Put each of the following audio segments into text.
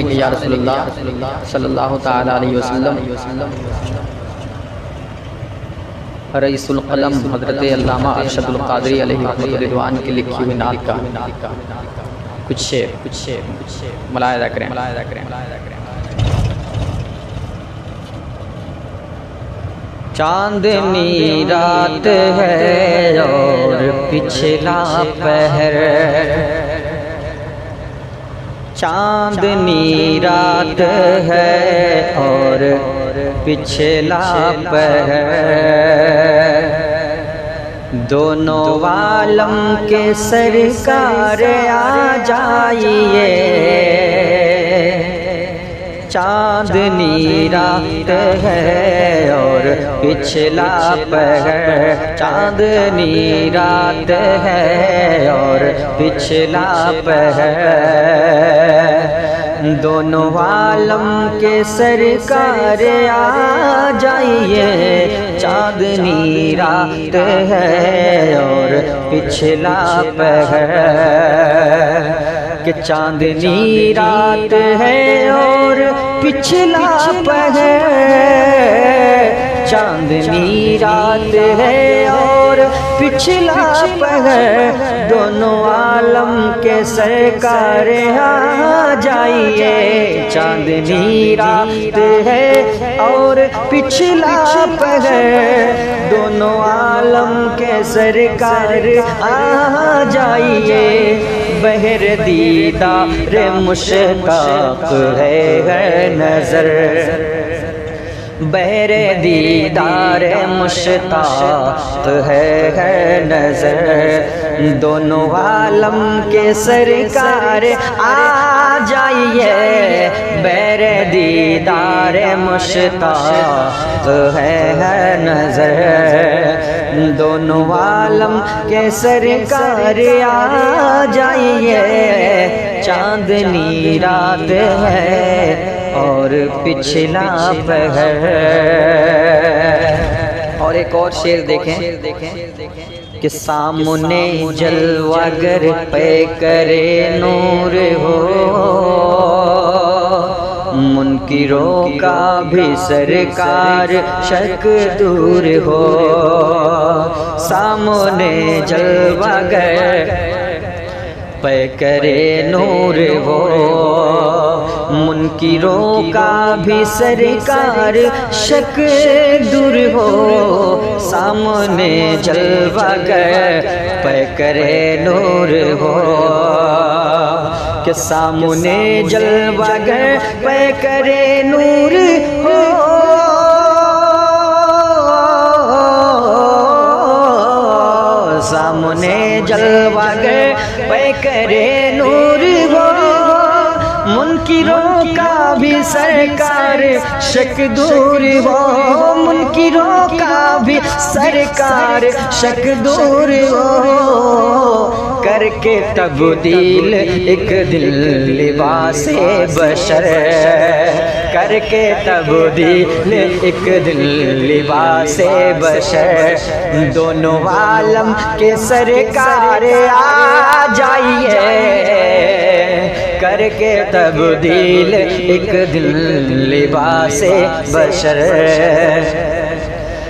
ہیں کہ یا رسول اللہ صلی اللہ تعالیٰ علیہ وسلم رئیس القلم حضرت علامہ ارشد القادری علیہ رضوان کی لکھی ہوئی نعت کا کچھ شعر ملاحظہ کریں۔ چاندنی رات ہے اور پچھلا پہر، چاندنی رات ہے اور پچھلا پہر، دونوں عالم کے سرکار آ جائیے، چاندنی رات ہے اور پچھلا پہر، چاندنی رات ہے اور پچھلا پہر، دونوں عالم کے سرکار آ جائیے، چاندنی رات ہے اور پچھلا پہر، کہ چاندنی رات ہے اور پچھلا پہر، چاندنی رات ہے اور پچھلا پہر، دونوں عالم کے سرکار آ جائیے، چاندنی رات ہے اور پچھلا پہر، دونوں عالم کے سرکار آ جائیے، بہر دیدار مشتاق ہے نظر، بہر دیدار مشتاق ہے نظر، دونوں عالم کے سرکار آ جائیے، بہر دیدار مشتاق ہے نظر، دونوں عالم کے سرکار آ جائیے، چاندنی رات ہے اور پچھلا پہر۔ اور ایک اور شعر دیکھیں کہ سامنے جلوہ گر پیکرِ نور ہو، منکروں کا بھی سرکار شک دور ہو، سامنے جلوہ گر پیکرِ نور ہو، منکروں کا بھی سرکار شک دور ہو، سامنے جلوہ گر پیکرِ نور ہو، کہ سامنے جلوہ گر پیکرِ نور ہو، سامنے جلوہ گر پیکرِ نور ہو، منکروں کا بھی سرکار شک دور ہو، منکروں کا بھی سرکار شک دور ہو، کر کے تبدیل ایک دل لباس بشر، کر کے تبدیل ایک دل لباس بشر، دونوں عالم کے سرکار آ جائیے، کر کے تبدیل ایک دل لباس بشر،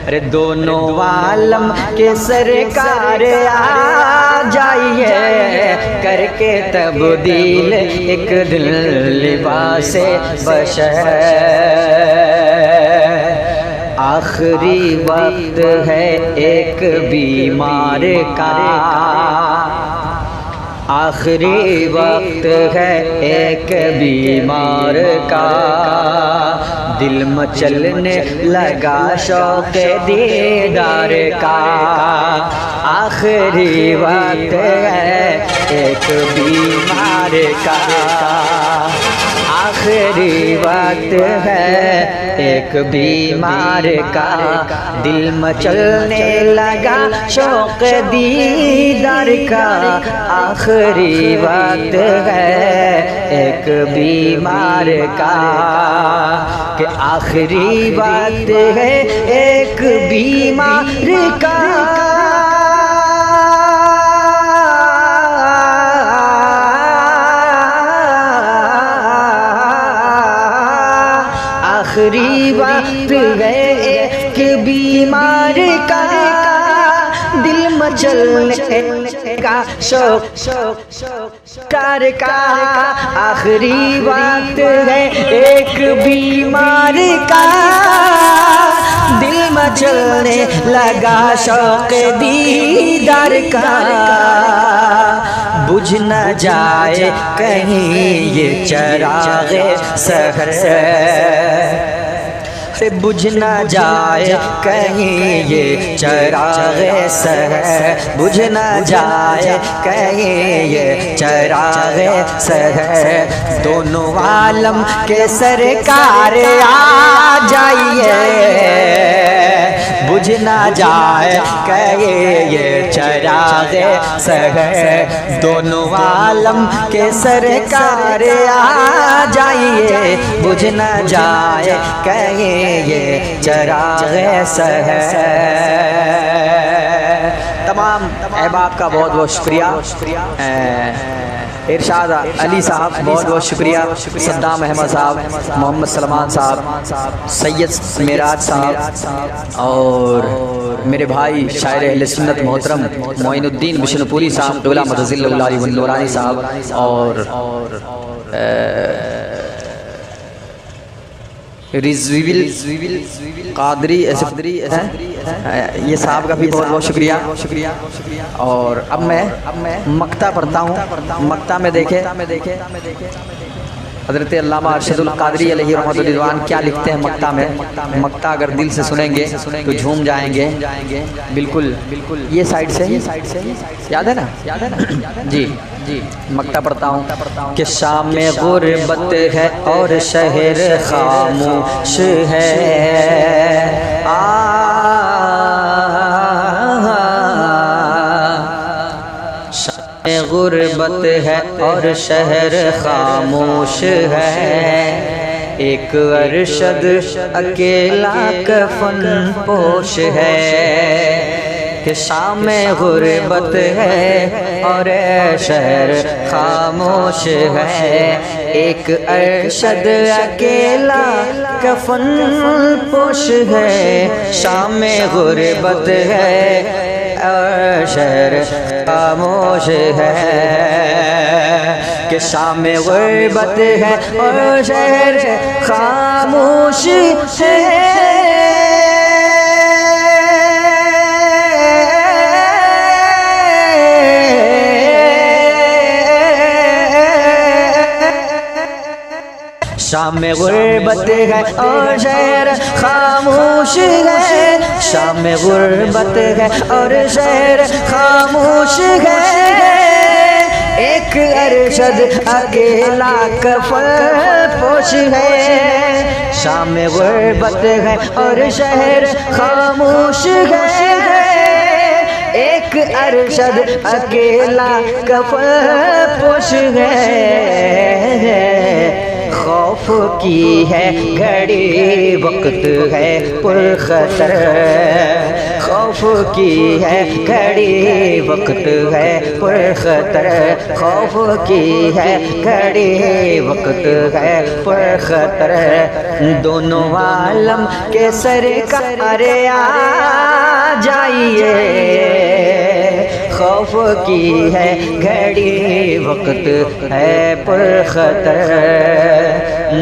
ارے دونوں عالم کے سرکار آ جائیے، کر کے تبدیل ایک دل لباس بشر، آخری وقت ہے ایک بیمار کا، آخری وقت ہے ایک بیمار کا، دل مچلنے لگا شوق دیدار کا، آخری وقت ہے ایک بیمار کا، آخری وقت ہے ایک بیمار کا، دل مچلنے لگا شوق دیدار کا، آخری وقت ہے ایک بیمار کا، کہ آخری وقت ہے ایک بیمار کا، آخری وقت ہے ایک بیمار کا دل مچلنے کا شوق کار کا آخری وقت ہے ایک بیمار کا دل مچلنے لگا شوق دیدار کا بجھ نہ جائے کہیں یہ چراغ سحر بجھ نہ جائے کہیں یہ چراغ سحر بجھ نہ جائے کہیں یہ چراغ سحر دونوں عالم کے سرکار آ جائیے بجھ نہ جائے کہیں یہ چراغ سحر دونوں عالم کے سرکار آ جائیے بجھ نہ جائے کہیں یہ چراغ سحر تمام احباب کا بہت بہت شکریہ ارشاد علی صاحب بہت بہت شکریہ صدام احمد صاحب محمد سلمان صاحب سید معراج صاحب اور میرے بھائی شاعر اہل سنت محترم معین الدین بشنو پوری صاحب قبلہ متضل اللہ علیہ والنورانی صاحب اور رضویل قادری یہ صاحب کا بھی بہت بہت شکریہ اور اب میں مقطع پڑھتا ہوں مقطع میں دیکھیں حضرت علامہ ارشد القادری علیہ رحمۃ الرضوان کیا لکھتے ہیں مقطع میں مقطع اگر دل سے سنیں گے تو جھوم جائیں گے بالکل یہ سائڈ سے یاد ہے نا جی مقطع پڑھتا ہوں کہ شام میں غربت ہے اور شہر خاموش ہے شام میں غربت ہے اور شہر خاموش ہے ایک ارشد اکیلا کفن پوش ہے کہ شام میں غربت ہے اور شہر خاموش ہے ایک ارشد اکیلا کفن پوش ہے شام میں غربت ہے اور شہر خاموش ہے کہ شام میں غربت ہے اور شہر خاموش ہے شام میں غربت ہے اور شہر خاموش ہے شام میں غربت ہے اور شہر خاموش ہے ایک ارشد اکیلا کفن پوش ہے شام میں غربت ہے اور شہر خاموش ہے ایک ارشد اکیلا کفن پوش ہے خوف کی ہے گھڑی وقت ہے پرخطر خوف کی ہے گھڑی وقت ہے پرخطر خوف کی ہے گھڑی وقت ہے پرخطر دونوں عالم کے سرکار آ جائیے خوف کی ہے گھڑی وقت ہے پرخطر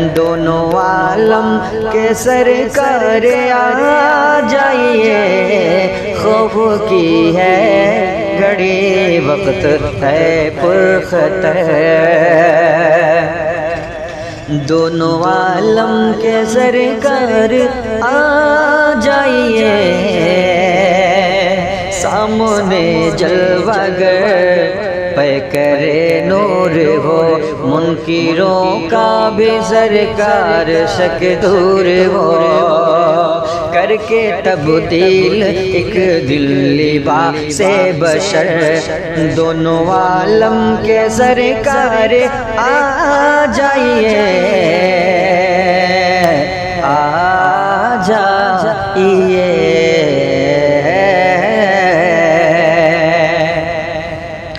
دونوں عالم کے سرکار آ جائیے خوف کی ہے گھڑی وقت ہے پرخطر دونوں عالم کے سرکار آ جائیے سامنے جلوہ گر پہ کرے نور ہو منکروں کا بھی سرکار شک دور ہو کر کے تبدیل ایک دل لباس بشر دونوں عالم کے سرکار آ جائیے